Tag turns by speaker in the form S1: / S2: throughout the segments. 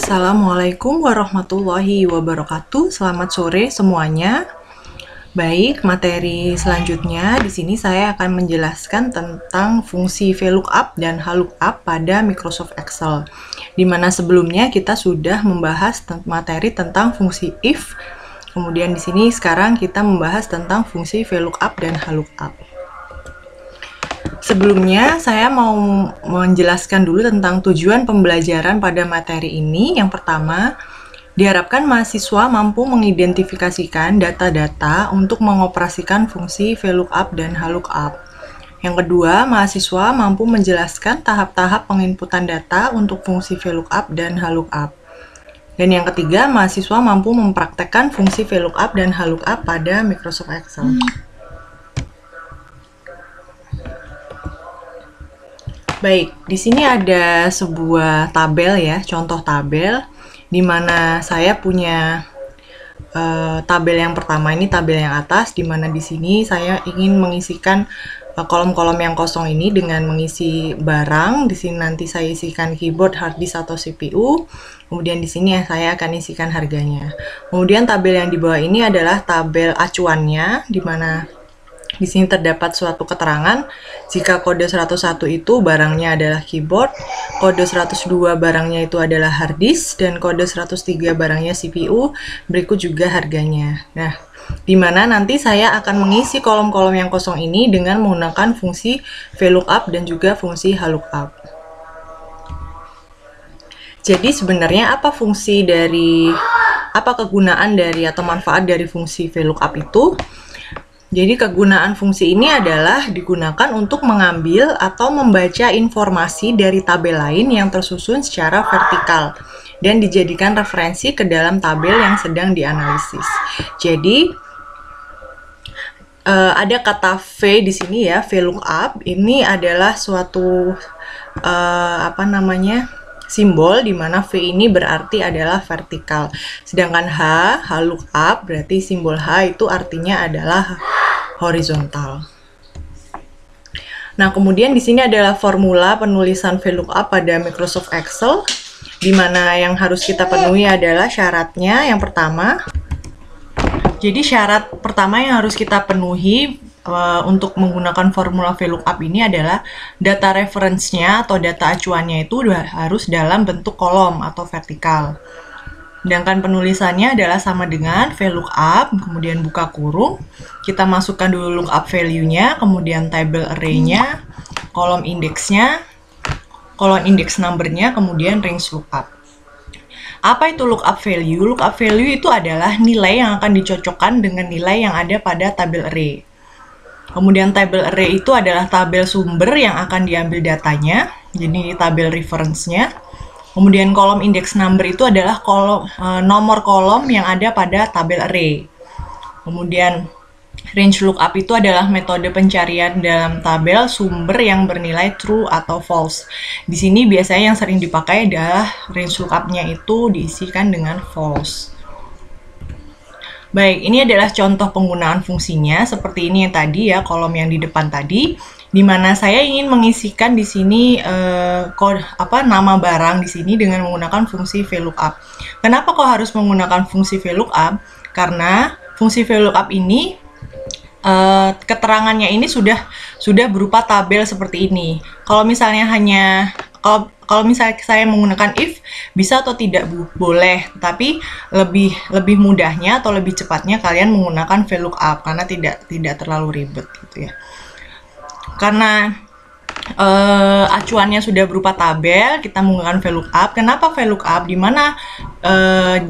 S1: Assalamualaikum warahmatullahi wabarakatuh. Selamat sore semuanya. Baik, materi selanjutnya di sini saya akan menjelaskan tentang fungsi VLOOKUP dan HLOOKUP pada Microsoft Excel. Di mana sebelumnya kita sudah membahas materi tentang fungsi if. Kemudian di sini sekarang kita membahas tentang fungsi VLOOKUP dan HLOOKUP. Sebelumnya, saya mau menjelaskan dulu tentang tujuan pembelajaran pada materi ini. Yang pertama, diharapkan mahasiswa mampu mengidentifikasikan data-data untuk mengoperasikan fungsi VLOOKUP dan HLOOKUP. Yang kedua, mahasiswa mampu menjelaskan tahap-tahap penginputan data untuk fungsi VLOOKUP dan HLOOKUP. Dan yang ketiga, mahasiswa mampu mempraktekkan fungsi VLOOKUP dan HLOOKUP pada Microsoft Excel. Baik, di sini ada sebuah tabel ya, contoh tabel, di mana saya punya tabel yang pertama ini tabel yang atas, di mana di sini saya ingin mengisikan kolom-kolom yang kosong ini dengan mengisi barang. Di sini nanti saya isikan keyboard, hard disk atau CPU. Kemudian di sini saya akan isikan harganya. Kemudian tabel yang di bawah ini adalah tabel acuannya, di mana di sini terdapat suatu keterangan jika kode 101 itu barangnya adalah keyboard, kode 102 barangnya itu adalah hard disk, dan kode 103 barangnya CPU, berikut juga harganya. Nah, di mana nanti saya akan mengisi kolom-kolom yang kosong ini dengan menggunakan fungsi VLOOKUP dan juga fungsi HLOOKUP. Jadi sebenarnya apa kegunaan dari atau manfaat dari fungsi VLOOKUP itu? Jadi kegunaan fungsi ini adalah digunakan untuk mengambil atau membaca informasi dari tabel lain yang tersusun secara vertikal dan dijadikan referensi ke dalam tabel yang sedang dianalisis. Jadi ada kata V di sini ya, VLOOKUP ini adalah suatu simbol di mana V ini berarti adalah vertikal. Sedangkan HLOOKUP berarti simbol H itu artinya adalah horizontal. Nah, kemudian di sini adalah formula penulisan VLOOKUP pada Microsoft Excel, di mana yang harus kita penuhi adalah syaratnya. Yang pertama, jadi syarat pertama yang harus kita penuhi untuk menggunakan formula VLOOKUP ini adalah data reference-nya atau data acuannya itu harus dalam bentuk kolom atau vertikal. Sedangkan penulisannya adalah sama dengan VLOOKUP, kemudian buka kurung, kita masukkan dulu lookup value-nya, kemudian table array-nya, kolom index-nya, kolom index number-nya, kemudian range lookup. Apa itu lookup value? Lookup value itu adalah nilai yang akan dicocokkan dengan nilai yang ada pada tabel array. Kemudian tabel array itu adalah tabel sumber yang akan diambil datanya, jadi ini tabel reference-nya. Kemudian kolom index number itu adalah nomor kolom yang ada pada tabel array. Kemudian range lookup itu adalah metode pencarian dalam tabel sumber yang bernilai true atau false. Di sini biasanya yang sering dipakai adalah range lookup-nya itu diisikan dengan false. Baik, ini adalah contoh penggunaan fungsinya seperti ini yang tadi ya, kolom yang di depan tadi, di mana saya ingin mengisikan di sini nama barang di sini dengan menggunakan fungsi VLOOKUP. Kenapa kok harus menggunakan fungsi VLOOKUP? Karena fungsi VLOOKUP ini keterangannya ini sudah berupa tabel seperti ini. Kalau misalnya kalau misalnya saya menggunakan if, bisa atau tidak boleh, tapi lebih mudahnya atau lebih cepatnya kalian menggunakan VLOOKUP karena tidak terlalu ribet gitu ya. Karena acuannya sudah berupa tabel, kita menggunakan VLOOKUP. Kenapa VLOOKUP? Di mana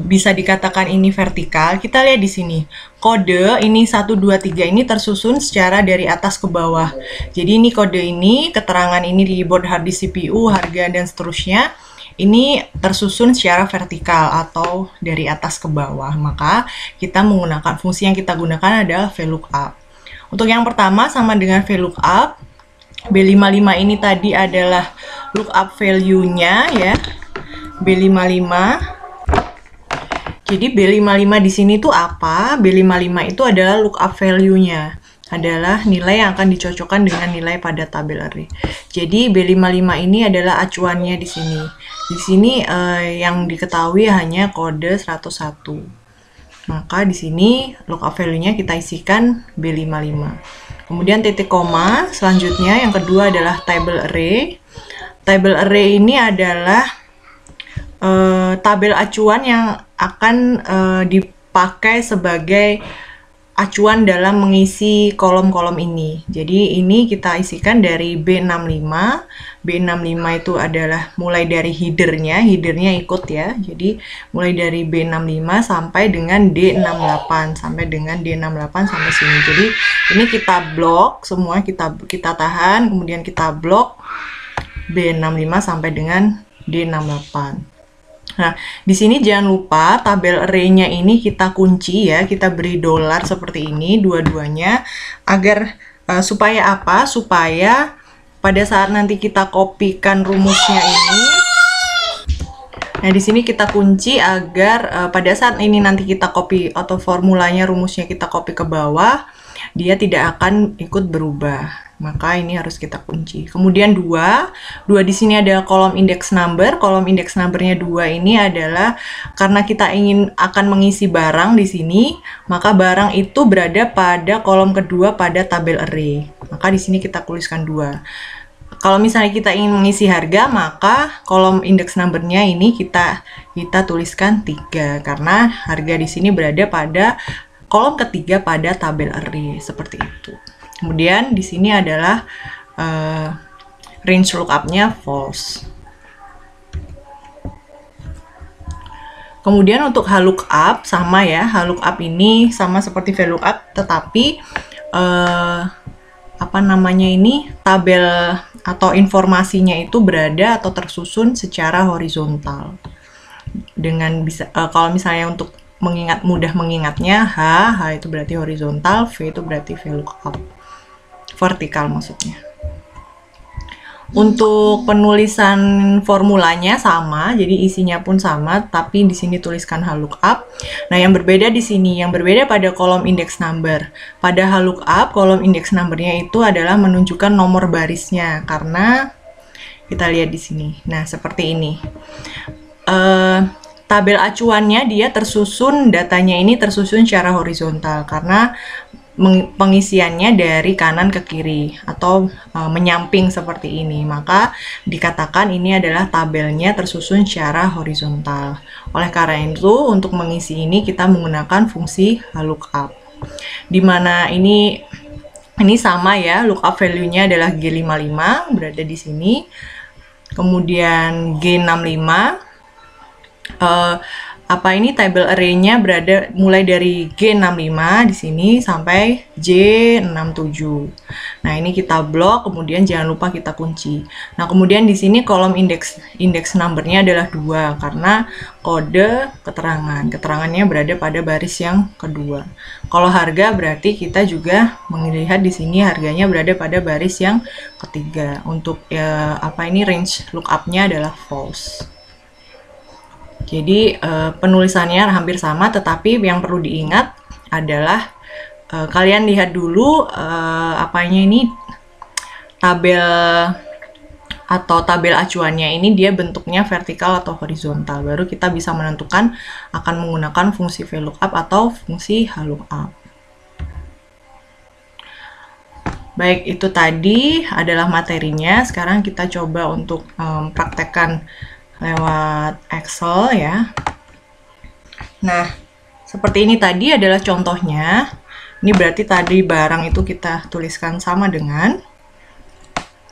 S1: bisa dikatakan ini vertikal? Kita lihat di sini. Kode ini 1, 2, 3 ini tersusun secara dari atas ke bawah. Jadi ini kode ini, keterangan ini di keyboard, hard disk, CPU, harga, dan seterusnya. Ini tersusun secara vertikal atau dari atas ke bawah. Maka kita menggunakan fungsi yang kita gunakan adalah VLOOKUP. Untuk yang pertama sama dengan VLOOKUP, B55 ini tadi adalah lookup value-nya ya. B55. Jadi B55 di sini tuh apa? B55 itu adalah lookup value-nya. Adalah nilai yang akan dicocokkan dengan nilai pada tabel array. Jadi B55 ini adalah acuannya di sini. Di sini yang diketahui hanya kode 101. Maka di sini lookup value-nya kita isikan B55. Kemudian titik koma, selanjutnya yang kedua adalah table array. Table array ini adalah tabel acuan yang akan dipakai sebagai acuan dalam mengisi kolom-kolom ini. Jadi ini kita isikan dari B65. B65 itu adalah mulai dari headernya ikut ya. Jadi mulai dari B65 sampai dengan D68, sampai dengan D68 sampai sini. Jadi ini kita blok semua, kita tahan, kemudian kita blok B65 sampai dengan D68. Nah, di sini jangan lupa tabel array-nya ini kita kunci ya, kita beri $, seperti ini dua-duanya, agar supaya apa? Supaya pada saat nanti kita kopikan rumusnya ini, nah di sini kita kunci agar pada saat ini nanti kita copy atau formulanya, rumusnya kita copy ke bawah, dia tidak akan ikut berubah. Maka ini harus kita kunci. Kemudian 2 di sini ada kolom index number. Kolom index numbernya 2 ini adalah karena kita akan mengisi barang di sini, maka barang itu berada pada kolom kedua pada tabel array. Maka di sini kita tuliskan 2. Kalau misalnya kita ingin mengisi harga, maka kolom index numbernya ini kita tuliskan 3 karena harga di sini berada pada kolom ketiga pada tabel array, seperti itu. Kemudian di sini adalah range lookup-nya false. Kemudian untuk HLOOKUP sama ya, HLOOKUP ini sama seperti VLOOKUP, tetapi tabel atau informasinya itu berada atau tersusun secara horizontal. Dengan bisa kalau misalnya untuk mudah mengingatnya, H itu berarti horizontal, V itu berarti VLOOKUP. Vertikal maksudnya. Untuk penulisan formulanya sama, jadi isinya pun sama, tapi di sini tuliskan HLOOKUP. Nah, yang berbeda di sini, yang berbeda pada kolom index number. Pada HLOOKUP, kolom index numbernya itu adalah menunjukkan nomor barisnya, karena kita lihat di sini. Nah, seperti ini. Tabel acuannya dia tersusun, datanya ini tersusun secara horizontal, karena pengisiannya dari kanan ke kiri atau menyamping seperti ini, maka dikatakan ini adalah tabelnya tersusun secara horizontal. Oleh karena itu, untuk mengisi ini kita menggunakan fungsi HLOOKUP, dimana ini sama ya, lookup value-nya adalah G55 berada di sini, kemudian G65 table array-nya berada mulai dari G65 di sini sampai J67. Nah, ini kita blok, kemudian jangan lupa kita kunci. Nah, kemudian di sini kolom index number-nya adalah 2 karena kode keterangan. Keterangannya berada pada baris yang kedua. Kalau harga berarti kita juga melihat di sini harganya berada pada baris yang ketiga. Untuk range lookup-nya adalah false. Jadi penulisannya hampir sama, tetapi yang perlu diingat adalah kalian lihat dulu tabel atau tabel acuannya ini dia bentuknya vertikal atau horizontal. Baru kita bisa menentukan akan menggunakan fungsi VLOOKUP atau fungsi HLOOKUP. Baik, itu tadi adalah materinya. Sekarang kita coba untuk praktekkan lewat Excel ya. Nah, seperti ini tadi adalah contohnya. Ini berarti tadi barang itu kita tuliskan sama dengan,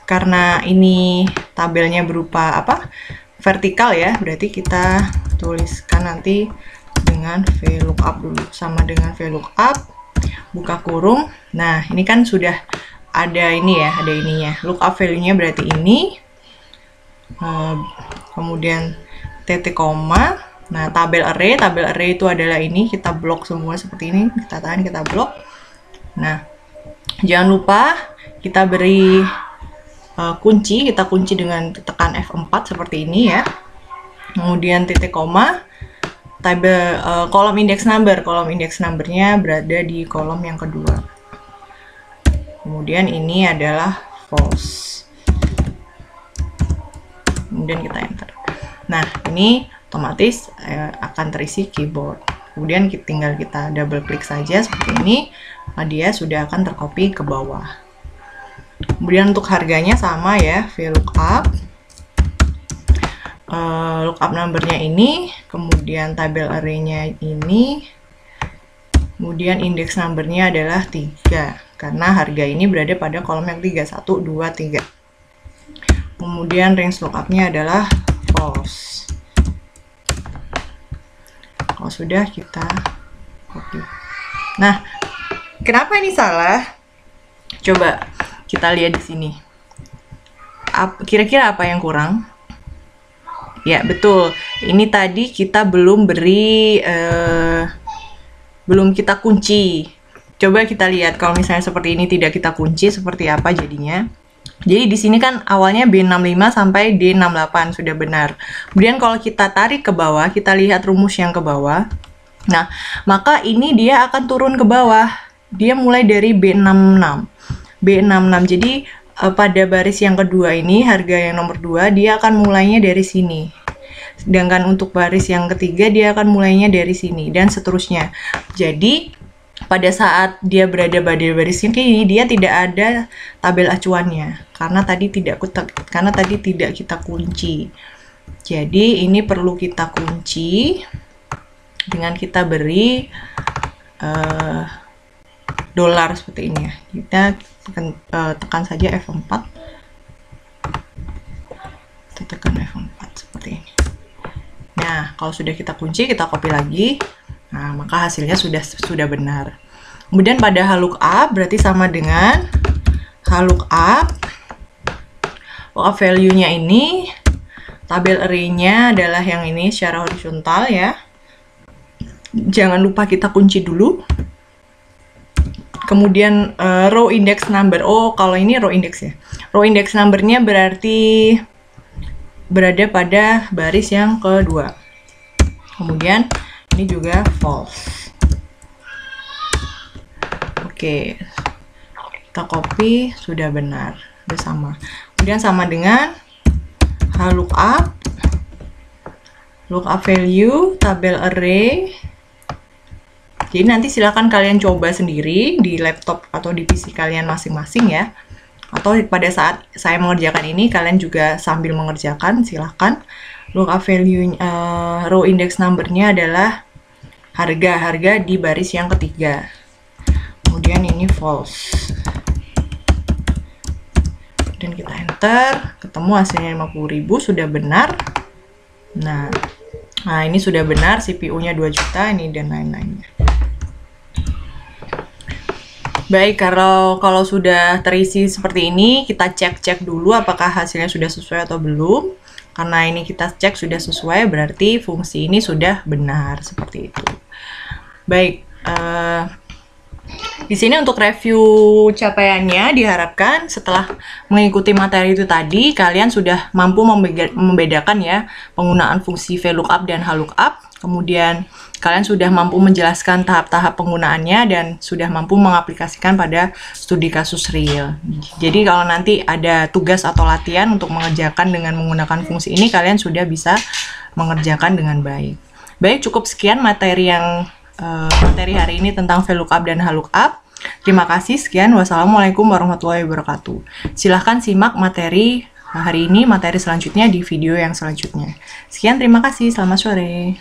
S1: karena ini tabelnya berupa vertikal ya, berarti kita tuliskan nanti dengan VLOOKUP dulu, sama dengan VLOOKUP, buka kurung. Nah, ini kan sudah ada ini ya, ada ininya. Lookup value-nya berarti ini. Kemudian titik koma. Nah, tabel array itu adalah ini, kita blok semua seperti ini, kita tahan, kita blok. Nah, jangan lupa kita beri kunci, kita kunci dengan tekan F4 seperti ini ya. Kemudian titik koma, tabel kolom index numbernya berada di kolom yang kedua. Kemudian ini adalah false. Kemudian kita enter. Nah, ini otomatis akan terisi keyboard. Kemudian tinggal kita double klik saja seperti ini, dia sudah akan tercopy ke bawah. Kemudian untuk harganya sama ya, VLOOKUP. Lookup numbernya ini, kemudian tabel array-nya ini, kemudian index numbernya adalah 3, karena harga ini berada pada kolom yang 3, 1, 2, 3. Kemudian range lookupnya adalah false. Kalau sudah, kita copy. Nah, kenapa ini salah? Coba kita lihat di sini. Kira-kira apa yang kurang? Ya, betul. Ini tadi kita belum beri, belum kita kunci. Coba kita lihat kalau misalnya seperti ini tidak kita kunci, seperti apa jadinya. Jadi di sini kan awalnya B65 sampai D68 sudah benar. Kemudian kalau kita tarik ke bawah, kita lihat rumus yang ke bawah. Nah, maka ini dia akan turun ke bawah. Dia mulai dari B66. B66. Jadi pada baris yang kedua ini, harga yang nomor 2, dia akan mulainya dari sini. Sedangkan untuk baris yang ketiga, dia akan mulainya dari sini, dan seterusnya. Jadi, pada saat dia berada pada baris ini, dia tidak ada tabel acuannya. Karena tadi tidak kita kunci. Jadi, ini perlu kita kunci dengan kita beri dolar seperti ini ya. Kita tekan saja F4. Kita tekan F4 seperti ini. Nah, kalau sudah kita kunci, kita copy lagi. Nah, maka hasilnya sudah benar. Kemudian pada HLOOKUP berarti sama dengan HLOOKUP. Lookup value-nya ini, tabel array-nya adalah yang ini secara horizontal ya. Jangan lupa kita kunci dulu. Kemudian row index number. Oh, kalau ini row index ya. Row index number-nya berarti berada pada baris yang kedua. Kemudian ini juga false. Oke. Kita copy, sudah benar. Sudah sama. Kemudian sama dengan HLOOKUP. Lookup value, tabel array. Jadi nanti silakan kalian coba sendiri di laptop atau di PC kalian masing-masing ya. Atau pada saat saya mengerjakan ini, kalian juga sambil mengerjakan, silakan. Lookup value row index number-nya adalah harga di baris yang ketiga. Kemudian ini false. Dan kita enter, ketemu hasilnya 50.000, sudah benar. Nah, ini sudah benar, CPU-nya 2 juta, ini dan lain-lainnya. Baik, kalau sudah terisi seperti ini, kita cek dulu apakah hasilnya sudah sesuai atau belum. Karena ini kita cek sudah sesuai, berarti fungsi ini sudah benar, seperti itu. Baik, di sini untuk review capaiannya diharapkan setelah mengikuti materi itu tadi, kalian sudah mampu membedakan ya penggunaan fungsi VLOOKUP dan HLOOKUP. Kemudian kalian sudah mampu menjelaskan tahap-tahap penggunaannya dan sudah mampu mengaplikasikan pada studi kasus real. Jadi kalau nanti ada tugas atau latihan untuk mengerjakan dengan menggunakan fungsi ini, kalian sudah bisa mengerjakan dengan baik. Baik, cukup sekian materi hari ini tentang VLOOKUP dan HLOOKUP. Terima kasih, sekian. Wassalamualaikum warahmatullahi wabarakatuh. Silahkan simak materi hari ini, materi selanjutnya di video yang selanjutnya. Sekian, terima kasih. Selamat sore.